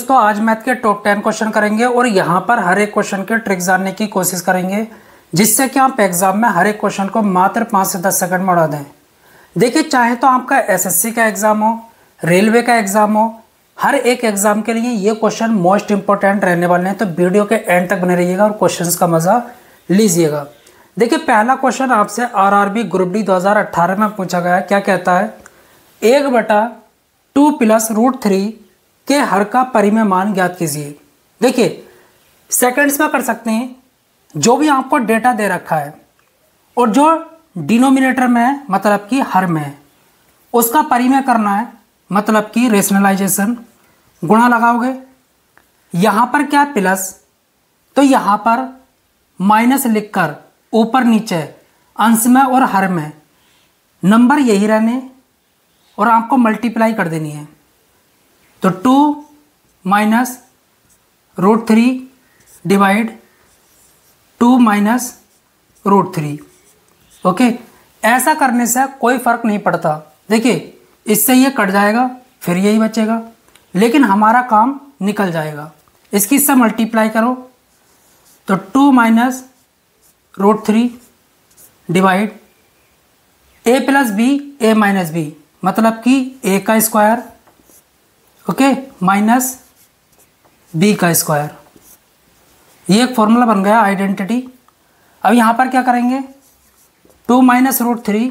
दोस्तों आज मैथ के टॉप 10 क्वेश्चन करेंगे और यहाँ पर हर एक क्वेश्चन के ट्रिक जानने की कोशिश करेंगे जिससे कि आप एग्जाम में हर एक क्वेश्चन को मात्र 5 से 10 सेकंड में उड़ा दें। देखिए चाहे तो आपका एसएससी का एग्जाम हो, रेलवे का एग्जाम हो, हर एक एग्जाम के लिए ये क्वेश्चन मोस्ट इंपॉर्टेंट रहने वाले हैं। तो वीडियो के एंड तक बने रहिएगा और क्वेश्चन का मजा लीजिएगा। देखिए पहला क्वेश्चन आपसे आरआरबी ग्रुप डी 2018 में पूछा गया है। क्या कहता है, 1/2 + √3 के हर का परिमेय मान ज्ञात कीजिए। देखिए सेकंड्स में कर सकते हैं, जो भी आपको डेटा दे रखा है और जो डिनोमिनेटर में है मतलब कि हर में है उसका परिमेय करना है, मतलब कि रेशनलाइजेशन। गुणा लगाओगे, यहाँ पर क्या प्लस तो यहाँ पर माइनस लिखकर ऊपर नीचे अंश में और हर में नंबर यही रहने और आपको मल्टीप्लाई कर देनी है। तो 2 - √3 डिवाइड 2 - √3। ओके, ऐसा करने से कोई फर्क नहीं पड़ता। देखिए इससे ये कट जाएगा फिर यही बचेगा, लेकिन हमारा काम निकल जाएगा। इसकी इससे मल्टीप्लाई करो तो 2 - √3 divide a + b a - b मतलब कि a का स्क्वायर, ओके, माइनस b का स्क्वायर। ये एक फॉर्मूला बन गया आइडेंटिटी। अब यहाँ पर क्या करेंगे, 2 - √3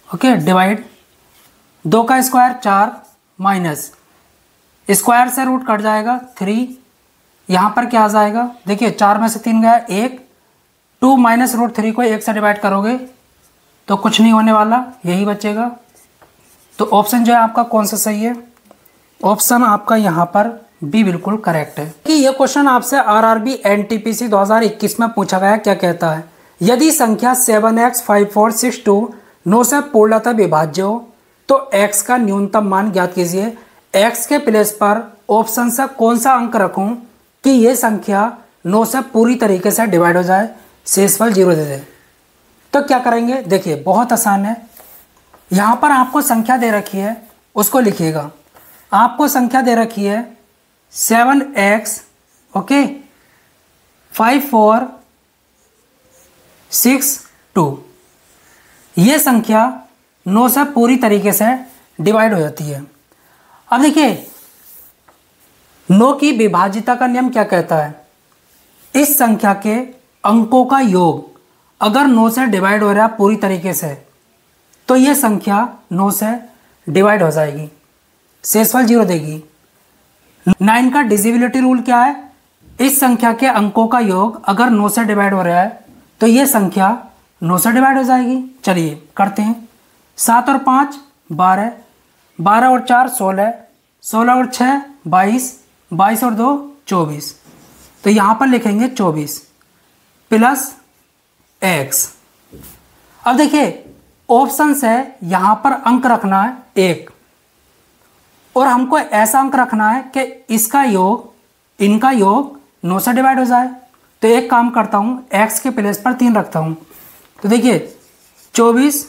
ओके डिवाइड 2 का स्क्वायर 4 माइनस स्क्वायर से रूट कट जाएगा 3। यहाँ पर क्या आ जाएगा, देखिए 4 में से 3 गया 1। 2 - √3 को 1 से डिवाइड करोगे तो कुछ नहीं होने वाला, यही बचेगा। तो ऑप्शन जो है आपका कौन सा सही है, ऑप्शन आपका यहाँ पर बी बिल्कुल करेक्ट है। कि ये क्वेश्चन आपसे आरआरबी एनटीपीसी 2021 में पूछा गया। क्या कहता है, यदि संख्या 7x5462 9 से पूर्णतः विभाज्य हो तो x का न्यूनतम मान ज्ञात कीजिए। x के प्लेस पर ऑप्शन से कौन सा अंक रखूं कि ये संख्या 9 से पूरी तरीके से डिवाइड हो जाए, शेषफल 0 दे दे। तो क्या करेंगे, देखिए बहुत आसान है। यहाँ पर आपको संख्या दे रखी है उसको लिखिएगा। आपको संख्या दे रखी है 7x ओके 5462। ये संख्या 9 से पूरी तरीके से डिवाइड हो जाती है। अब देखिए 9 की विभाज्यता का नियम क्या कहता है, इस संख्या के अंकों का योग अगर 9 से डिवाइड हो रहा है पूरी तरीके से तो ये संख्या 9 से डिवाइड हो जाएगी, शेषफल 0 देगी। 9 का डिविजिबिलिटी रूल क्या है, इस संख्या के अंकों का योग अगर 9 से डिवाइड हो रहा है तो ये संख्या 9 से डिवाइड हो जाएगी। चलिए करते हैं। 7 और 5 12, 12 और 4 16, 16 और 6 22, 22 और 2 24। तो यहाँ पर लिखेंगे 24 प्लस x। अब देखिए ऑप्शन से यहाँ पर अंक रखना है 1 और हमको ऐसा अंक रखना है कि इसका योग इनका योग 9 से डिवाइड हो जाए। तो एक काम करता हूँ, x के प्लेस पर 3 रखता हूँ। तो देखिए 24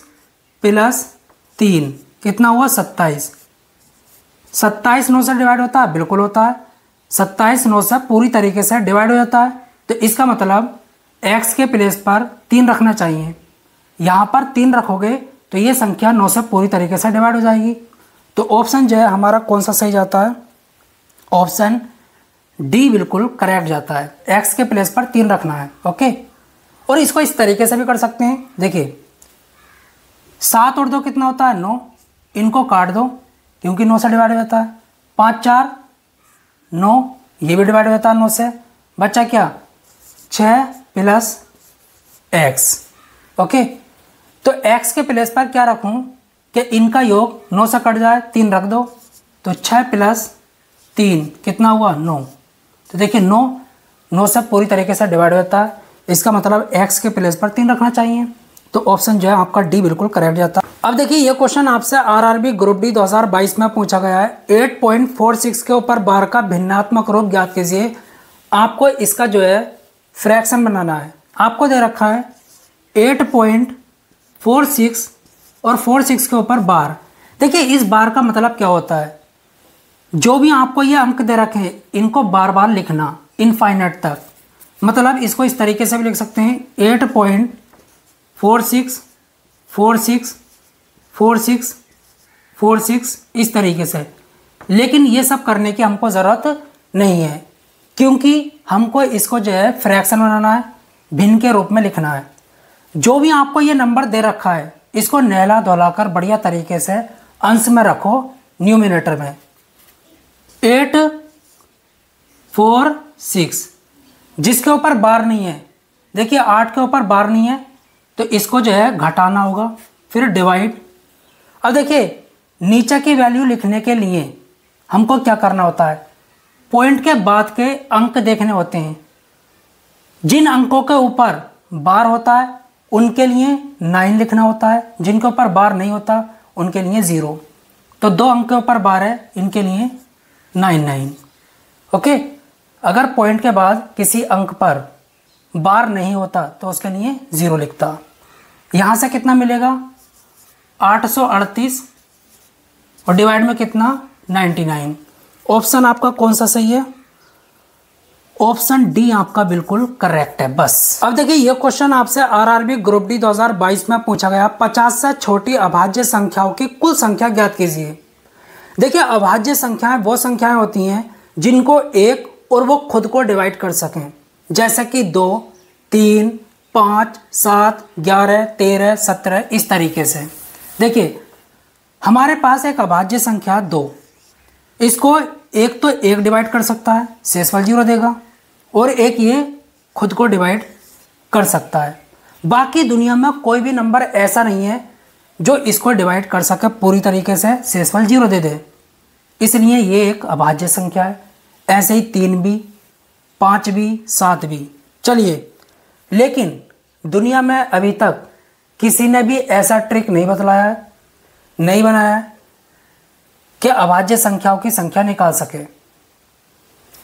प्लस 3 कितना हुआ 27। 27 9 से डिवाइड होता है, बिल्कुल होता है। 27 9 से पूरी तरीके से डिवाइड हो जाता है। तो इसका मतलब x के प्लेस पर 3 रखना चाहिए। यहाँ पर 3 रखोगे तो ये संख्या 9 से पूरी तरीके से डिवाइड हो जाएगी। तो ऑप्शन जो है हमारा कौन सा सही जाता है, ऑप्शन डी बिल्कुल करेक्ट जाता है। x के प्लेस पर 3 रखना है, ओके। और इसको इस तरीके से भी कर सकते हैं। देखिए 7 और 2 कितना होता है 9, इनको काट दो क्योंकि 9 से डिवाइड हो जाता है। 5 4 9, ये भी डिवाइड हो जाता है 9 से। बच्चा क्या 6 प्लस x, ओके। तो x के प्लेस पर क्या रखूं कि इनका योग 9 से कट जाए, 3 रख दो। तो 6 प्लस 3 कितना हुआ 9। तो देखिए 9 से पूरी तरीके से डिवाइड हो जाता है। इसका मतलब x के प्लेस पर 3 रखना चाहिए। तो ऑप्शन जो है आपका डी बिल्कुल करेक्ट जाता है। अब देखिए ये क्वेश्चन आपसे आरआरबी ग्रुप डी 2022 में पूछा गया है। 8.46 के ऊपर बार का भिन्नात्मक रूप ज्ञात कीजिए। आपको इसका जो है फ्रैक्शन बनाना है। आपको दे रखा है 8.46 और 46 के ऊपर बार। देखिए इस बार का मतलब क्या होता है, जो भी आपको ये अंक दे रखे हैं इनको बार बार लिखना इनफाइनाइट तक। मतलब इसको इस तरीके से भी लिख सकते हैं 8.46464646 इस तरीके से। लेकिन ये सब करने की हमको ज़रूरत नहीं है, क्योंकि हमको इसको जो है फ्रैक्शन बनाना है, भिन्न के रूप में लिखना है। जो भी आपको ये नंबर दे रखा है इसको नहला धुला कर बढ़िया तरीके से अंश में रखो, न्यूमिनेटर में 846 जिसके ऊपर बार नहीं है। देखिए 8 के ऊपर बार नहीं है तो इसको जो है घटाना होगा, फिर डिवाइड। अब देखिए नीचे की वैल्यू लिखने के लिए हमको क्या करना होता है, पॉइंट के बाद के अंक देखने होते हैं। जिन अंकों के ऊपर बार होता है उनके लिए 9 लिखना होता है, जिनके ऊपर बार नहीं होता उनके लिए 0। तो 2 अंक के ऊपर बार है, इनके लिए 9 ओके। अगर पॉइंट के बाद किसी अंक पर बार नहीं होता तो उसके लिए 0 लिखता। यहाँ से कितना मिलेगा 838 और डिवाइड में कितना 99। ऑप्शन आपका कौन सा सही है, ऑप्शन डी आपका बिल्कुल करेक्ट है। बस अब देखिए ये क्वेश्चन आपसे आरआरबी ग्रुप डी 2022 में पूछा गया, 50 से छोटी अभाज्य संख्याओं की कुल संख्या ज्ञात कीजिए। देखिए अभाज्य संख्याएं वो संख्याएं होती हैं जिनको एक और वो खुद को डिवाइड कर सकें, जैसे कि 2, 3, 5, 7, 11, 13, 17 इस तरीके से। देखिए हमारे पास एक अभाज्य संख्या 2, इसको एक तो एक डिवाइड कर सकता है, शेषफल 0 देगा, और एक ये खुद को डिवाइड कर सकता है। बाकी दुनिया में कोई भी नंबर ऐसा नहीं है जो इसको डिवाइड कर सके पूरी तरीके से, शेषफल 0 दे दे, इसलिए ये एक अभाज्य संख्या है। ऐसे ही 3 भी, 5 भी, 7 भी। चलिए, लेकिन दुनिया में अभी तक किसी ने भी ऐसा ट्रिक नहीं बतलाया है, नहीं बनाया है कि अभाज्य संख्याओं की संख्या निकाल सके।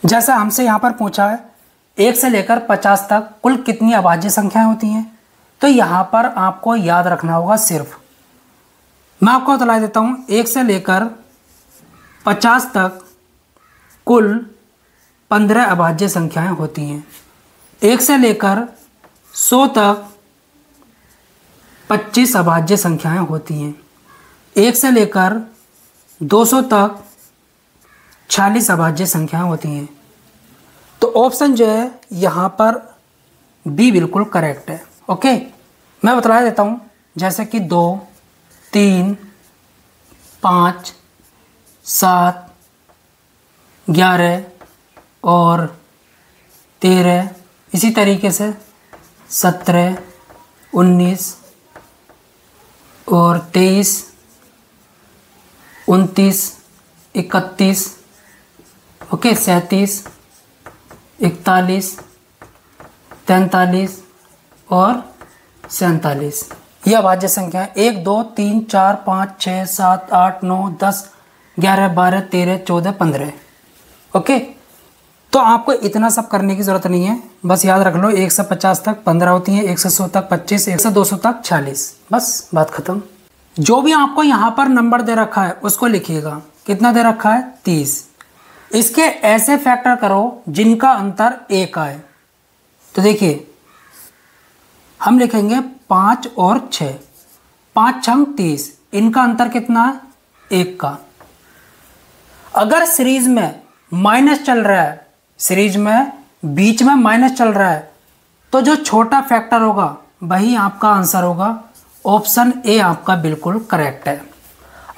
जैसा हमसे यहाँ पर पूछा है 1 से लेकर 50 तक कुल कितनी अभाज्य संख्याएं होती हैं, तो यहाँ पर आपको याद रखना होगा सिर्फ, मैं आपको बता देता हूँ, 1 से लेकर 50 तक कुल 15 अभाज्य संख्याएं होती हैं। 1 से लेकर 100 तक 25 अभाज्य संख्याएं होती हैं। 1 से लेकर 200 तक 46 अभाज्य संख्याएं होती हैं। तो ऑप्शन जो है यहाँ पर बी बिल्कुल करेक्ट है। ओके, मैं बता देता हूँ, जैसे कि 2, 3, 5, 7, 11 और 13, इसी तरीके से 17, 19 और 23, 29, 31, ओके, 37, 41, 43 और 47। यह अभाज्य संख्या 1, 2, 3, 4, 5, 6, 7, 8, 9, 10, 11, 12, 13, 14, 15। ओके, तो आपको इतना सब करने की ज़रूरत नहीं है, बस याद रख लो 1 से 50 तक 15 होती हैं, 1 से 100 तक 25, 1 से 200 तक 46, बस बात खत्म। जो भी आपको यहाँ पर नंबर दे रखा है उसको लिखिएगा। कितना दे रखा है 30। इसके ऐसे फैक्टर करो जिनका अंतर 1 आए। तो देखिए हम लिखेंगे 5 और 6, 5 छंग 30, इनका अंतर कितना है 1 का। अगर सीरीज में माइनस चल रहा है, सीरीज में बीच में माइनस चल रहा है, तो जो छोटा फैक्टर होगा वही आपका आंसर होगा। ऑप्शन ए आपका बिल्कुल करेक्ट है।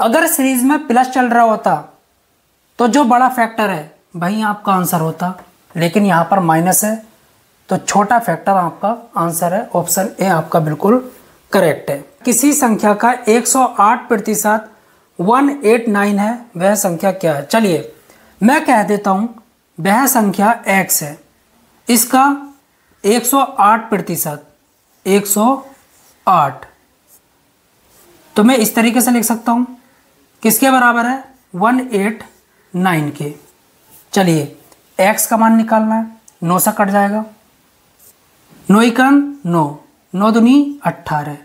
अगर सीरीज में प्लस चल रहा होता तो जो बड़ा फैक्टर है वही आपका आंसर होता, लेकिन यहाँ पर माइनस है तो छोटा फैक्टर आपका आंसर है। ऑप्शन ए आपका बिल्कुल करेक्ट है। किसी संख्या का 108% 189 है, वह संख्या क्या है? चलिए मैं कह देता हूँ वह संख्या x है। इसका 108% 108, तो मैं इस तरीके से लिख सकता हूँ, किसके बराबर है 189 के। चलिए x का मान निकालना है, 9 से कट जाएगा, 9 एकम 9, 9 दूनी 18,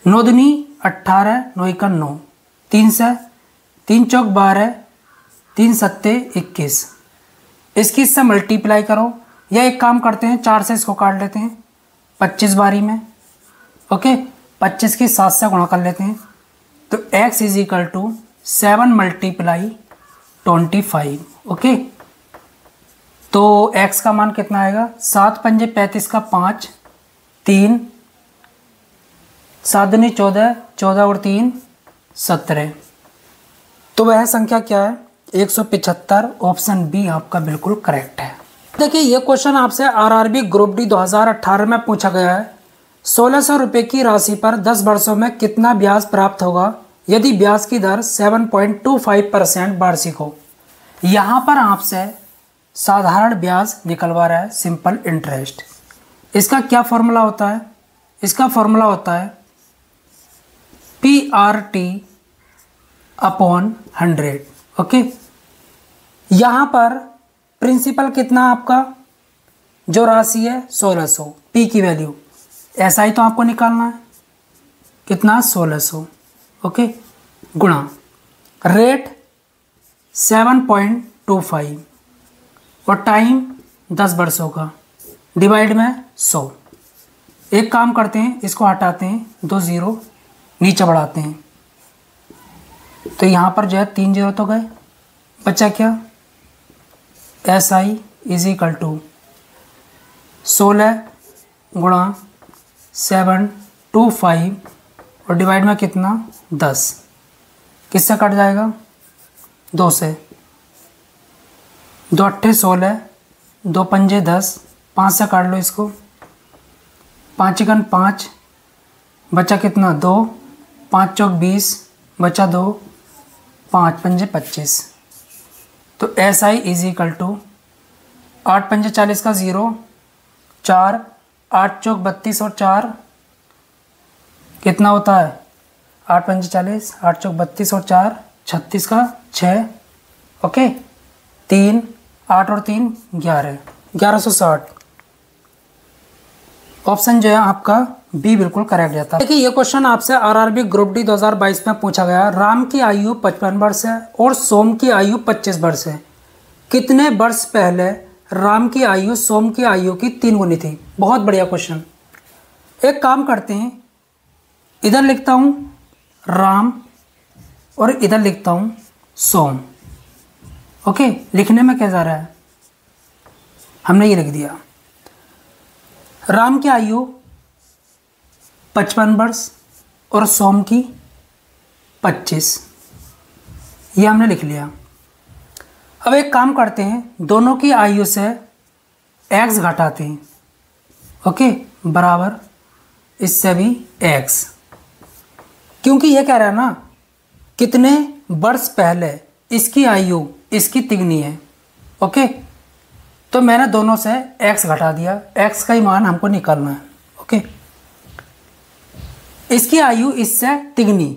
9 दूनी 18, 9 एकम 9, 3 से 3 चौक 12, 3 सत्ते 21, इसकी इससे मल्टीप्लाई करो, या एक काम करते हैं 4 से इसको काट लेते हैं 25 बारी में। ओके, 25 की 7 से गुणा कर लेते हैं, तो x is equal to 7 multiply 25। Okay, तो x का मान कितना आएगा, 7 पंजे 35 का 5, 3 7 दूनी 14, 14 और 3 17। तो वह संख्या क्या है, 175। ऑप्शन बी आपका बिल्कुल करेक्ट है। देखिए ये क्वेश्चन आपसे आरआरबी ग्रुप डी 2018 में पूछा गया है। 1600 रुपये की राशि पर 10 वर्षों में कितना ब्याज प्राप्त होगा यदि ब्याज की दर 7.25% वार्षिक हो। यहाँ पर आपसे साधारण ब्याज निकलवा रहा है, सिंपल इंटरेस्ट। इसका क्या फॉर्मूला होता है, इसका फॉर्मूला होता है PRT अपॉन 100। ओके, यहाँ पर प्रिंसिपल कितना आपका, जो राशि है 1600, P की वैल्यू SI तो आपको निकालना है कितना 1600। ओके, गुणा रेट 7.25 और टाइम 10 वर्षों का, डिवाइड में 100। एक काम करते हैं, इसको हटाते हैं, 2 0 नीचे बढ़ाते हैं, तो यहाँ पर जो है 3 0 तो गए, बचा क्या, SI इज इक्वल टू 16 गुणा 725 और डिवाइड में कितना 10, किससे कट जाएगा 2 से, 2 8 16, 2 पंजे 10, 5 से काट लो इसको, 5 एकन 5, बचा कितना 2, 5 चौक 20, बचा 2, 5 पंजे 25। तो SI इज इक्वल टू 8 पंजे 40 का 0, 4, 8 चौक 32 और 4 कितना होता है 8 पंजे 40, 8 चौक 32 और 4 36 का 6। ओके, 3 8 और 3 11, 1160। ऑप्शन जो है आपका बी बिल्कुल करेक्ट जाता है। देखिए ये क्वेश्चन आपसे आरआरबी ग्रुप डी 2022 में पूछा गया। राम की आयु 55 वर्ष है और सोम की आयु 25 वर्ष है। कितने वर्ष पहले राम की आयु सोम की आयु की 3 गुनी थी। बहुत बढ़िया क्वेश्चन। एक काम करते हैं, इधर लिखता हूँ राम और इधर लिखता हूँ सोम। ओके, लिखने में क्या जा रहा है, हमने ये लिख दिया राम की आयु 55 वर्ष और सोम की 25, ये हमने लिख लिया। अब एक काम करते हैं, दोनों की आयु से x घटाते हैं। ओके, बराबर इससे भी x, क्योंकि ये कह रहा है ना कितने वर्ष पहले इसकी आयु इसकी तिगनी है। ओके, तो मैंने दोनों से x घटा दिया, x का ही मान हमको निकालना है। ओके, इसकी आयु इससे तिगनी,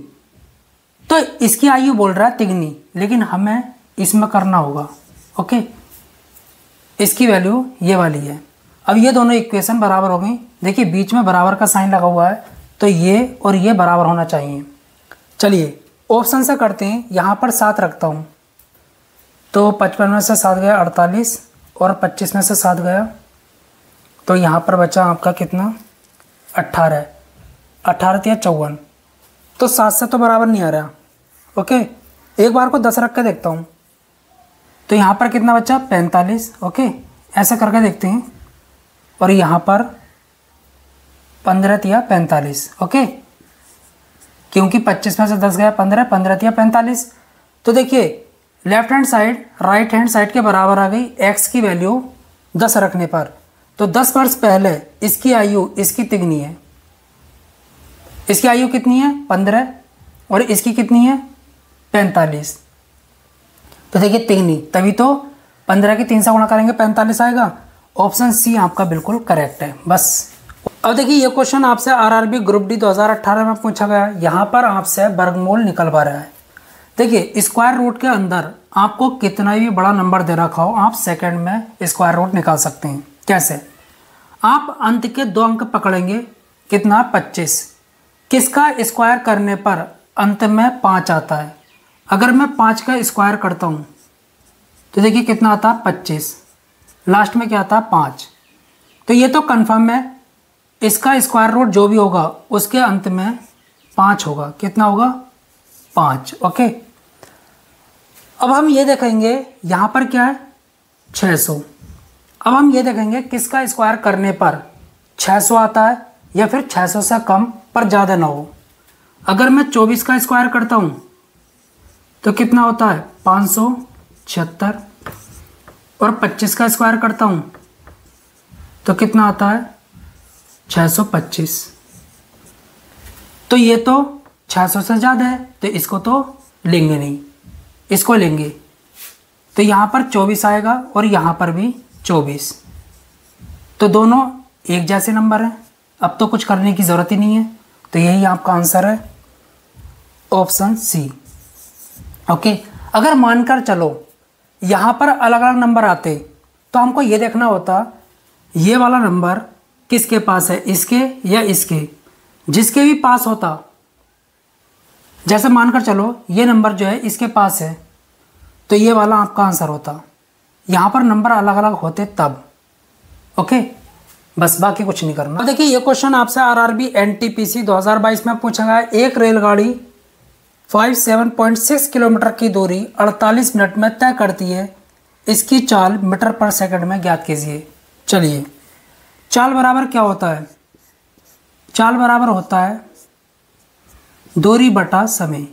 तो इसकी आयु बोल रहा है तिगनी, लेकिन हमें इसमें करना होगा। ओके, इसकी वैल्यू ये वाली है। अब ये दोनों इक्वेशन बराबर हो गई। देखिए बीच में बराबर का साइन लगा हुआ है, तो ये और ये बराबर होना चाहिए। चलिए ऑप्शन से करते हैं। यहाँ पर 7 रखता हूँ, तो 55 में से 7 गया 48 और 25 में से 7 गया, तो यहाँ पर बचा आपका कितना 18, 18 या 54, तो 7 से तो बराबर नहीं आ रहा। ओके, एक बार को 10 रख के देखता हूँ, तो यहाँ पर कितना बचा 45। ओके, ऐसे करके देखते हैं, और यहाँ पर 15 या 45। ओके, क्योंकि 25 में से 10 गया 15, 15 या 45, तो देखिए left hand side right hand side के बराबर आ गई x की वैल्यू 10 रखने पर। तो 10 वर्ष पहले इसकी आयु इसकी तिगनी है। इसकी आयु कितनी है 15 और इसकी कितनी है 45। तो देखिए तिगनी, तभी तो 15 की 3 से गुणा करेंगे 45 आएगा। ऑप्शन सी आपका बिल्कुल करेक्ट है। बस अब देखिए ये क्वेश्चन आपसे आरआरबी ग्रुप डी 2018 में पूछा गया। यहाँ पर आपसे वर्गमूल निकलवा रहा है। देखिए स्क्वायर रूट के अंदर आपको कितना भी बड़ा नंबर दे रखा हो, आप सेकंड में स्क्वायर रूट निकाल सकते हैं। कैसे, आप अंत के 2 अंक पकड़ेंगे, कितना 25, किसका स्क्वायर करने पर अंत में 5 आता है। अगर मैं 5 का स्क्वायर करता हूँ तो देखिए कितना आता है 25, लास्ट में क्या आता है 5। तो ये तो कन्फर्म है, इसका स्क्वायर रूट जो भी होगा उसके अंत में 5 होगा। कितना होगा 5। ओके, अब हम ये देखेंगे यहाँ पर क्या है 600। अब हम ये देखेंगे किसका स्क्वायर करने पर 600 आता है या फिर 600 से कम पर ज़्यादा ना हो। अगर मैं 24 का स्क्वायर करता हूँ तो कितना होता है 576, और 25 का स्क्वायर करता हूँ तो कितना आता है 625। तो ये तो 600 से ज़्यादा है तो इसको तो लेंगे नहीं, इसको लेंगे। तो यहाँ पर 24 आएगा और यहाँ पर भी 24। तो दोनों एक जैसे नंबर हैं, अब तो कुछ करने की ज़रूरत ही नहीं है। तो यही आपका आंसर है ऑप्शन सी। ओके, अगर मानकर चलो यहाँ पर अलग अलग नंबर आते तो हमको ये देखना होता ये वाला नंबर किसके पास है, इसके या इसके। जिसके भी पास होता, जैसे मानकर चलो ये नंबर जो है इसके पास है तो ये वाला आपका आंसर होता। यहाँ पर नंबर अलग अलग होते तब। ओके, बस बाकी कुछ नहीं करना। देखिए ये क्वेश्चन आपसे आरआरबी एनटीपीसी 2022 में पूछा गया है। एक रेलगाड़ी 57.6 किलोमीटर की दूरी 48 मिनट में तय करती है, इसकी चाल मीटर पर सेकंड में ज्ञात कीजिए। चलिए, चाल बराबर क्या होता है, चाल बराबर होता है दूरी बटा समय,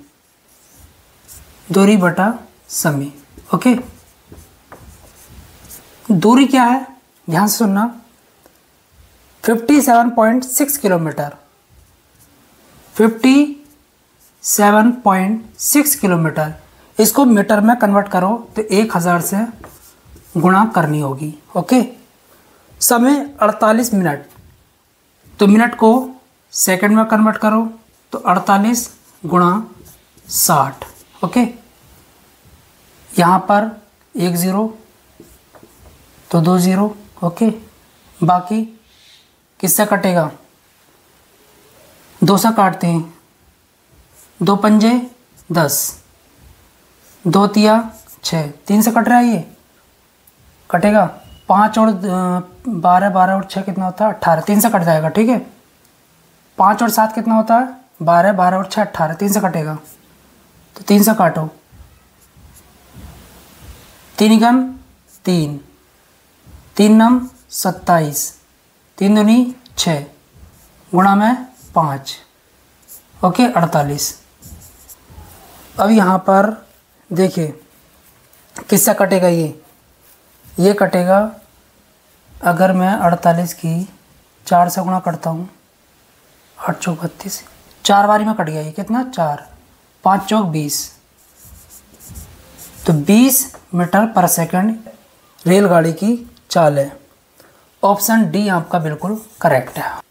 दूरी बटा समय। ओके, दूरी क्या है ध्यान से सुनना, 57.6 किलोमीटर, 57.6 किलोमीटर। इसको मीटर में कन्वर्ट करो तो 1000 से गुणा करनी होगी। ओके, समय 48 मिनट, तो मिनट को सेकंड में कन्वर्ट करो तो 48 गुणा 60। ओके, यहाँ पर 1 0 तो 2 0। ओके, बाकी किससे कटेगा, 2 से काटते हैं, 2 पंजे 10, 2 तिया 6, 3 से कट रहा है, ये कटेगा। 5 और 12, 12 और 6 कितना होता है 18, 3 से कट जाएगा। ठीक है, 5 और 7 कितना होता है 12, 12 और 6 18, 3 से कटेगा। तो 3 से काटो, 3 गम 3, 3 नम 27, 3 दूनी 6, गुणा में 5। ओके, 48। अब यहाँ पर देखिए किससे कटेगा, ये कटेगा। अगर मैं 48 की 4 से गुणा करता हूँ, 8 चौक 32, 4 बारी में कट गया। ये कितना 4, 5 चौक 20, तो 20 मीटर पर सेकंड रेलगाड़ी की चाल है। ऑप्शन डी आपका बिल्कुल करेक्ट है।